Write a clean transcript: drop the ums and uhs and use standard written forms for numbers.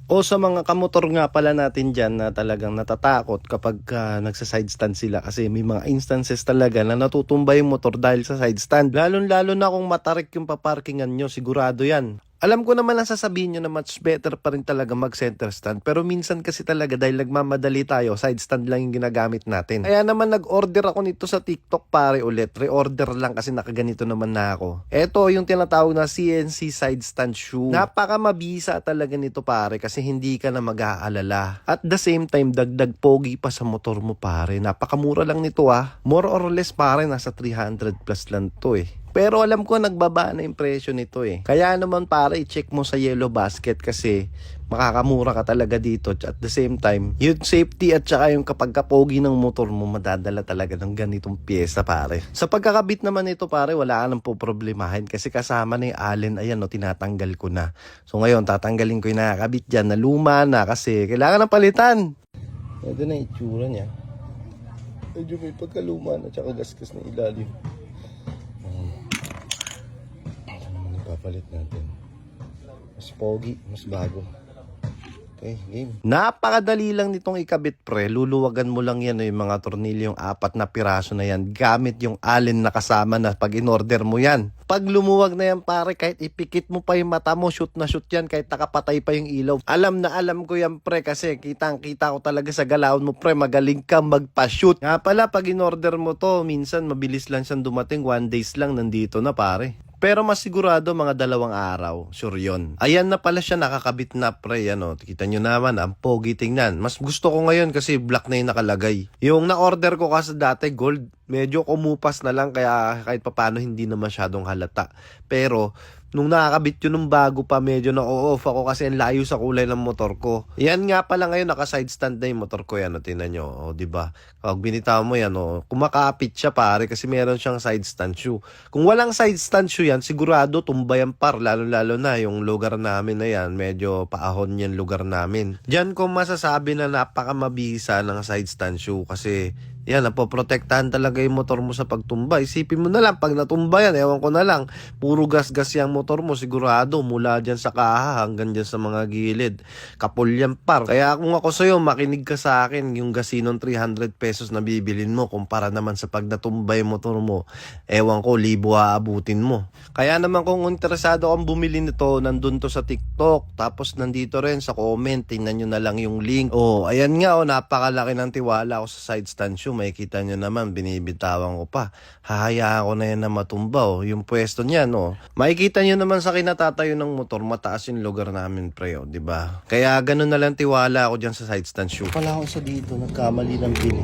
O sa mga kamotor nga pala natin dyan na talagang natatakot kapag nagsa-side stand sila kasi may mga instances talaga na natutumba yung motor dahil sa side stand. Lalo na kung matarik yung paparkingan nyo, sigurado yan. Alam ko naman ang sasabihin nyo na much better pa rin talaga mag-center stand. Pero minsan kasi talaga dahil nagmamadali tayo, side stand lang yung ginagamit natin. Kaya naman nag-order ako nito sa TikTok pare ulit. Re-order lang kasi nakaganito naman na ako. Ito yung tinatawag na CNC side stand shoe. Napaka mabisa talaga nito pare kasi hindi ka na mag-aalala. At the same time, dagdag pogi pa sa motor mo pare. Napakamura lang nito More or less pare, nasa 300 plus lang to Pero alam ko nagbaba na yung presyo nito Kaya naman pare, i-check mo sa Yellow Basket kasi makakamura ka talaga dito. At the same time, yung safety at saka yung kapag kapogi ng motor mo, madadala talaga ng ganitong pyesa pare. Sa pagkakabit naman nito pare, wala ka nang po problemahin kasi kasama na yung allen. Ayan tinatanggal ko na. So ngayon, tatanggalin ko yung nakakabit dyan na luma na kasi kailangan ng palitan. Ito na itsura niya. Medyo may pagkaluma na tsaka gasgas na ilalim. Papalit natin. Mas pogi, mas bago. Okay, game. Napakadali lang nitong ikabit pre. Luluwagan mo lang yan yung mga tornilyong 4 na piraso na yan gamit yung allen na kasama na pag in-order mo yan. Pag lumuwag na yan pare, kahit ipikit mo pa yung mata mo, shoot na shoot yan kahit nakapatay pa yung ilaw. Alam na alam ko yan pre kasi kitang-kita ko talaga sa galawon mo pre, magaling ka magpa-shoot. Nga pala pag in-order mo to, minsan mabilis lang siyang dumating, 1 days lang nandito na pare. Pero mas sigurado mga 2 araw, sure yun. Ayan na pala siya nakakabit na pre, Kita nyo naman, ang pogi tingnan. Mas gusto ko ngayon kasi black na yung nakalagay. Yung na-order ko kasi dati gold, medyo kumupas na lang kaya kahit papano hindi na masyadong halata. Pero nung nakakabit yun nung bago pa, medyo na-off ako kasi ang layo sa kulay ng motor ko. Yan nga pala ngayon, naka-side stand na yung motor ko tingnan nyo, diba? Kapag binitaw mo yan, kumakapit siya pare kasi meron siyang side stand shoe. Kung walang side stand shoe yan, sigurado tumba yan par, lalo na yung lugar namin na yan, medyo paahon yan lugar namin. Diyan ko masasabi na napakamabisa ng side stand shoe kasi yan, napoprotektahan talaga yung motor mo sa pagtumba. Isipin mo na lang, pag natumba yan, ewan ko na lang, puro gas-gas yung motor mo, sigurado, mula dyan sa kaha hanggang dyan sa mga gilid. Kapul yan par. Kaya kung ako sa'yo, makinig ka sa akin, yung gasinong 300 pesos na bibilin mo, kumpara naman sa pag natumba yung motor mo, ewan ko, 1,000 aabutin mo. Kaya naman kung interesado kang bumili nito, nandun to sa TikTok, tapos nandito rin sa comment, tingnan nyo na lang yung link. Ayan nga, napakalaki ng tiwala ko sa side stand shoe. Makikita nyo naman, binibitawan ko pa. Hahayaan ko na yan na matumba. Yung pwesto niyan, makikita nyo naman sa kinatatayo ng motor, mataas yung lugar namin, pre, diba? Kaya ganun na lang tiwala ako dyan sa side stand shoe. Pala ako sa dito, nagkamali ng pili.